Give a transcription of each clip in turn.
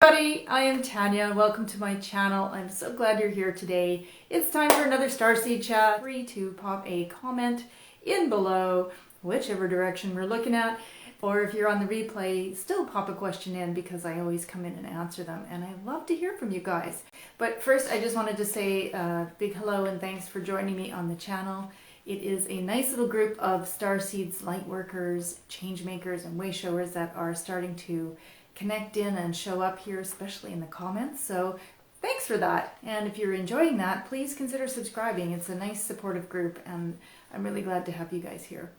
Everybody, I am Tanya. Welcome to my channel. I'm so glad you're here today. It's time for another starseed chat. Free to pop a comment in below, whichever direction we're looking at, or if you're on the replay, still pop a question in because I always come in and answer them, and I love to hear from you guys. But first, I just wanted to say a big hello and thanks for joining me on the channel. It is a nice little group of starseeds, light workers, change makers, and way showers that are starting to connect in and show up here, especially in the comments. So thanks for that. And if you're enjoying that, please consider subscribing. It's a nice supportive group and I'm really glad to have you guys here.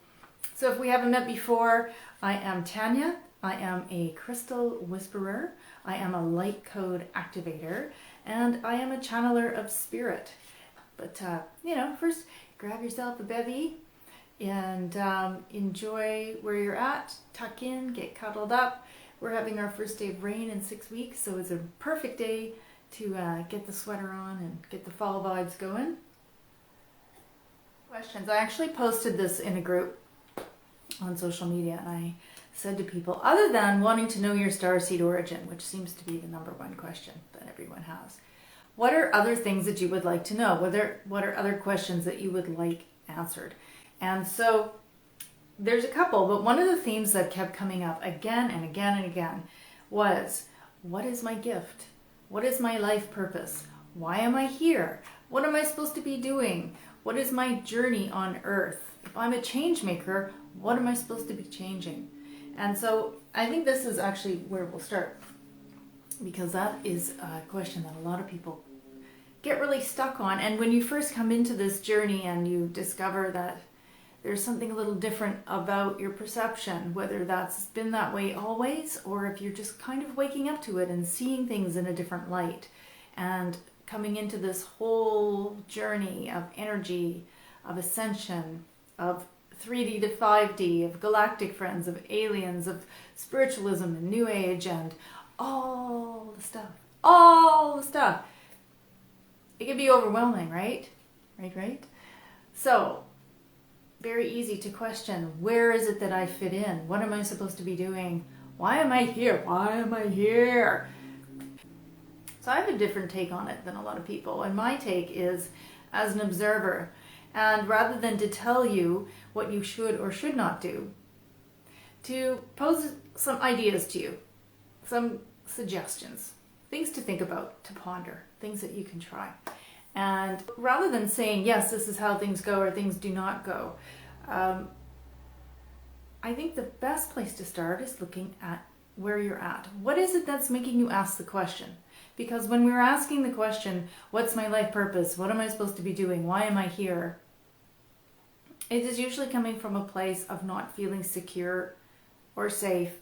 So if we haven't met before, I am Tanya. I am a crystal whisperer. I am a light code activator, and I am a channeler of spirit. But, first grab yourself a bevy and enjoy where you're at. Tuck in, get cuddled up. We're having our first day of rain in 6 weeks, so it's a perfect day to get the sweater on and get the fall vibes going. Questions. I actually posted this in a group on social media, and I said to people, other than wanting to know your starseed origin, which seems to be the #1 question that everyone has, what are other things that you would like to know? What are other questions that you would like answered? And so there's a couple, but one of the themes that kept coming up again and again and again was, what is my gift? What is my life purpose? Why am I here? What am I supposed to be doing? What is my journey on earth? If I'm a change maker, what am I supposed to be changing? And so I think this is actually where we'll start, because that is a question that a lot of people get really stuck on. And when you first come into this journey and you discover that there's something a little different about your perception, whether that's been that way always, or if you're just kind of waking up to it and seeing things in a different light and coming into this whole journey of energy, of ascension, of 3D to 5D, of galactic friends, of aliens, of spiritualism and new age, and all the stuff. It can be overwhelming, right? Right? So, very easy to question, where is it that I fit in? What am I supposed to be doing? Why am I here? So I have a different take on it than a lot of people, and my take is as an observer. And rather than to tell you what you should or should not do, to pose some ideas to you, some suggestions, things to think about, to ponder, things that you can try. And rather than saying, yes, this is how things go or things do not go, I think the best place to start is looking at where you're at. What is it that's making you ask the question? Because when we're asking the question, what's my life purpose? What am I supposed to be doing? Why am I here? It is usually coming from a place of not feeling secure or safe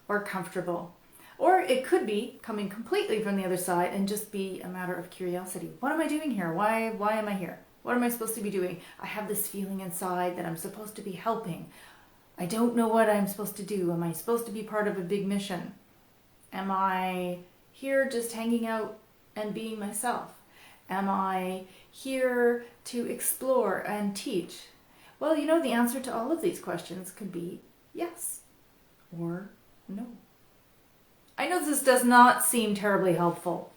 or comfortable. Or it could be coming completely from the other side and just be a matter of curiosity. What am I doing here? Why am I here? What am I supposed to be doing? I have this feeling inside that I'm supposed to be helping. I don't know what I'm supposed to do. Am I supposed to be part of a big mission? Am I here just hanging out and being myself? Am I here to explore and teach? Well, the answer to all of these questions could be yes or no. I know this does not seem terribly helpful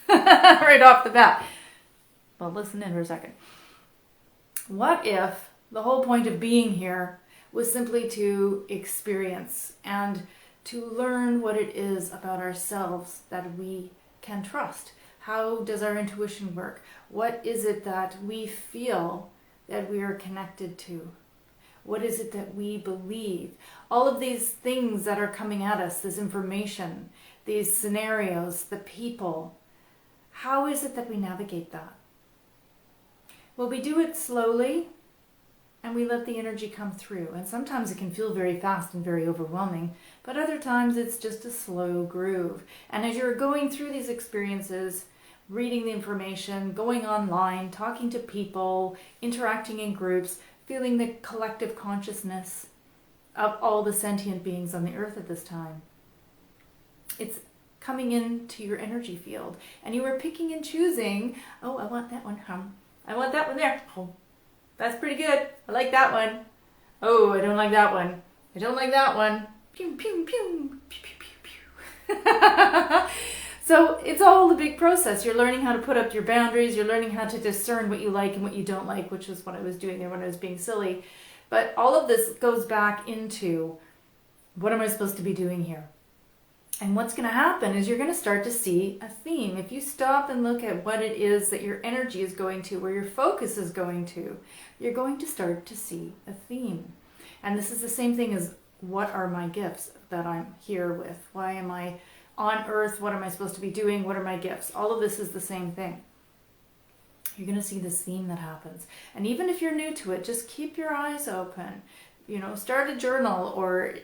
right off the bat. Well, listen in for a second. What if the whole point of being here was simply to experience and to learn what it is about ourselves that we can trust? How does our intuition work? What is it that we feel that we are connected to? What is it that we believe? All of these things that are coming at us, this information, these scenarios, the people, how is it that we navigate that? Well, we do it slowly and we let the energy come through. And sometimes it can feel very fast and very overwhelming, but other times it's just a slow groove. And as you're going through these experiences, reading the information, going online, talking to people, interacting in groups, feeling the collective consciousness of all the sentient beings on the earth at this time. It's coming into your energy field, and you are picking and choosing, oh, I want that one, I want that one there. Oh, that's pretty good. I like that one. Oh, I don't like that one. I don't like that one. Pew, pew, pew, pew, pew, pew, pew. So it's all a big process. You're learning how to put up your boundaries. You're learning how to discern what you like and what you don't like, which is what I was doing there when I was being silly. But all of this goes back into, what am I supposed to be doing here? And what's going to happen is you're going to start to see a theme. If you stop and look at what it is that your energy is going to, where your focus is going to, you're going to start to see a theme. And this is the same thing as, what are my gifts that I'm here with? Why am I on earth? What am I supposed to be doing? What are my gifts? All of this is the same thing. You're going to see this theme that happens. And even if you're new to it, just keep your eyes open. Start a journal or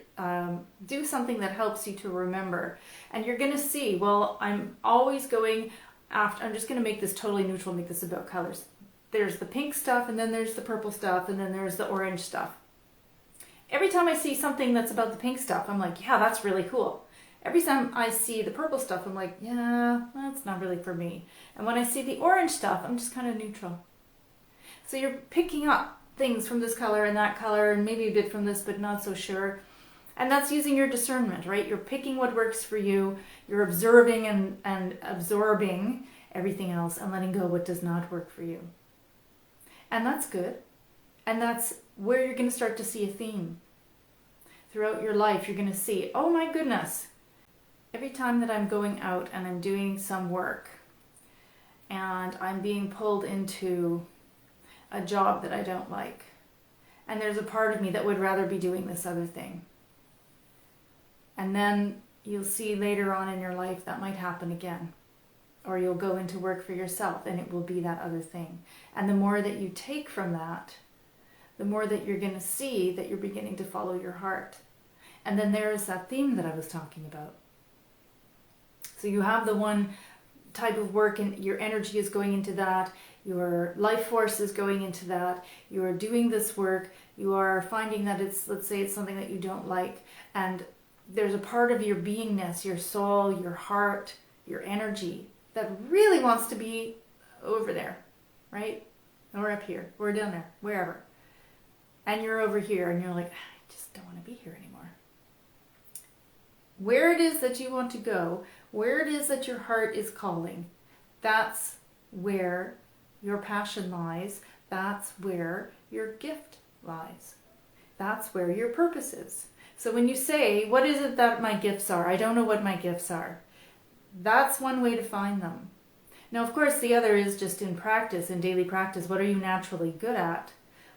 do something that helps you to remember. And you're going to see, well, I'm always going after, I'm just going to make this totally neutral, make this about colors. There's the pink stuff, and then there's the purple stuff, and then there's the orange stuff. Every time I see something that's about the pink stuff, I'm like, yeah, that's really cool. Every time I see the purple stuff, I'm like, yeah, that's not really for me. And when I see the orange stuff, I'm just kind of neutral. So you're picking up things from this color and that color, and maybe a bit from this, but not so sure. And that's using your discernment, right? You're picking what works for you. You're observing and absorbing everything else and letting go what does not work for you. And that's good. And that's where you're going to start to see a theme. Throughout your life, you're going to see, oh my goodness, every time that I'm going out and I'm doing some work and I'm being pulled into a job that I don't like, and there's a part of me that would rather be doing this other thing. And then you'll see later on in your life that might happen again. Or you'll go into work for yourself and it will be that other thing. And the more that you take from that, the more that you're going to see that you're beginning to follow your heart. And then there is that theme that I was talking about. So you have the one type of work and your energy is going into that. Your life force is going into that. You are doing this work. You are finding that let's say it's something that you don't like. And there's a part of your beingness, your soul, your heart, your energy that really wants to be over there, right? Or up here, or down there, wherever. And you're over here and you're like, I just don't want to be here anymore. Where it is that you want to go, where it is that your heart is calling, that's where your passion lies. That's where your gift lies. That's where your purpose is. So when you say, what is it that my gifts are? I don't know what my gifts are. That's one way to find them. Now, of course, the other is just in practice, in daily practice. What are you naturally good at?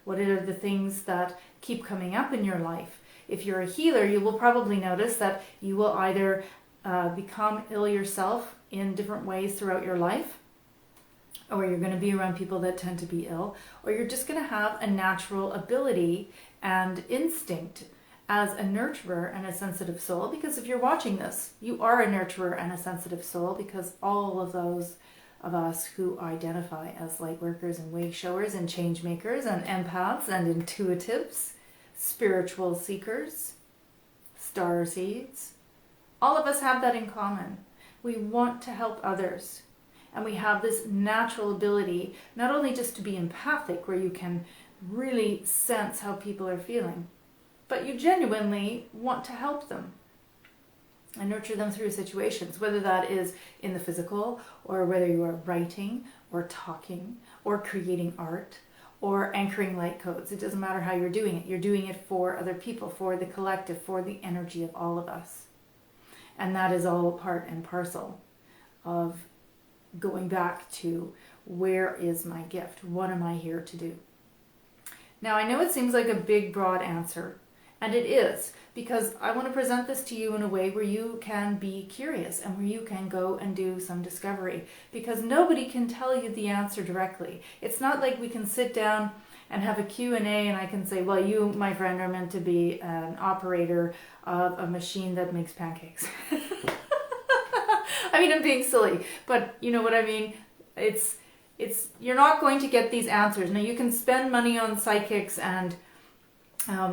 What are the things that keep coming up in your life? If you're a healer, you will probably notice that you will either become ill yourself in different ways throughout your life, or you're going to be around people that tend to be ill, or you're just going to have a natural ability and instinct as a nurturer and a sensitive soul. Because if you're watching this, you are a nurturer and a sensitive soul, because all of those of us who identify as light workers and way showers and change makers and empaths and intuitives, spiritual seekers, starseeds, all of us have that in common. We want to help others. And we have this natural ability, not only just to be empathic, where you can really sense how people are feeling, but you genuinely want to help them and nurture them through situations, whether that is in the physical, or whether you are writing or talking or creating art or anchoring light codes. It doesn't matter how you're doing it. You're doing it for other people, for the collective, for the energy of all of us. And that is all part and parcel of going back to, where is my gift? What am I here to do? Now, I know it seems like a big, broad answer, and it is, because I want to present this to you in a way where you can be curious and where you can go and do some discovery, because nobody can tell you the answer directly. It's not like we can sit down and have a Q&A and I can say, well, you, my friend, are meant to be an operator of a machine that makes pancakes. I mean, I'm being silly, but you know what I mean? You're not going to get these answers. Now, you can spend money on psychics and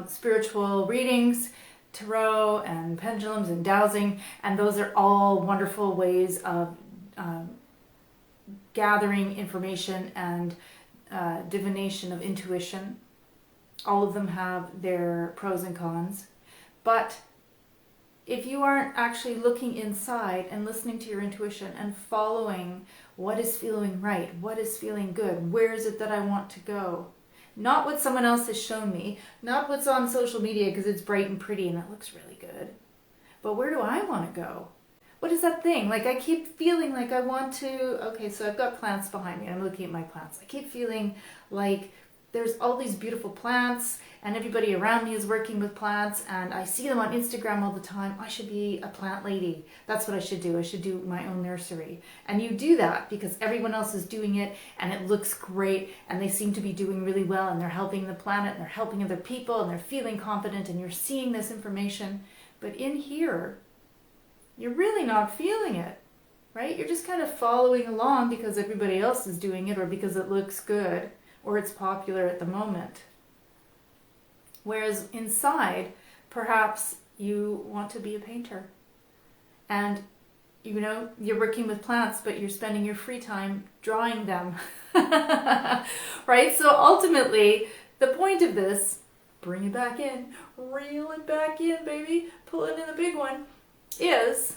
spiritual readings, tarot and pendulums and dowsing, and those are all wonderful ways of gathering information and divination of intuition. All of them have their pros and cons, but if you aren't actually looking inside and listening to your intuition and following what is feeling right, what is feeling good, where is it that I want to go, not what someone else has shown me, not what's on social media because it's bright and pretty and it looks really good, but where do I want to go? What is that thing? Like, I keep feeling like I want to, okay, so I've got plants behind me. I'm looking at my plants. I keep feeling like there's all these beautiful plants and everybody around me is working with plants and I see them on Instagram all the time. I should be a plant lady. That's what I should do. I should do my own nursery. And you do that because everyone else is doing it and it looks great and they seem to be doing really well and they're helping the planet and they're helping other people and they're feeling confident and you're seeing this information. But in here, you're really not feeling it, right? You're just kind of following along because everybody else is doing it or because it looks good or it's popular at the moment. Whereas inside, perhaps you want to be a painter and you know, you're working with plants, but you're spending your free time drawing them, right? So ultimately, the point of this, bring it back in, reel it back in, baby, pull it in the big one, is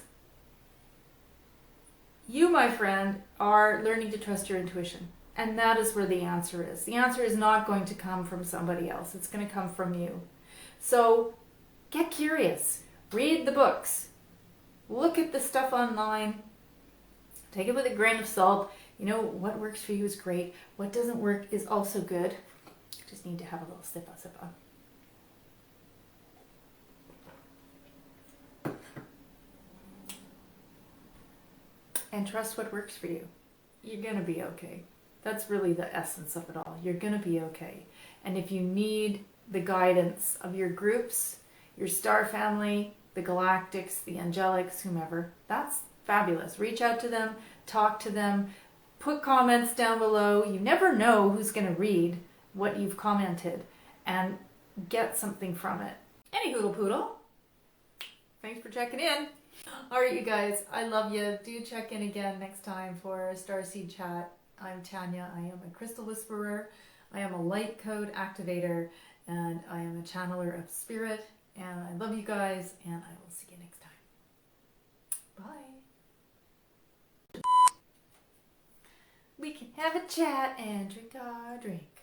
you, my friend, are learning to trust your intuition. And that is where the answer is. The answer is not going to come from somebody else. It's going to come from you. So get curious. Read the books. Look at the stuff online. Take it with a grain of salt. You know, what works for you is great. What doesn't work is also good. Just need to have a little sip on. And trust what works for you. You're going to be okay. That's really the essence of it all. You're going to be okay. And if you need the guidance of your groups, your star family, the galactics, the angelics, whomever, that's fabulous. Reach out to them, talk to them, put comments down below. You never know who's going to read what you've commented and get something from it. Any hoodle poodle. Thanks for checking in. All right, you guys, I love you. Do check in again next time for a Starseed chat. I'm Tanya. I am a crystal whisperer. I am a light code activator, and I am a channeler of spirit. And I love you guys, and I will see you next time. Bye. We can have a chat and drink our drink.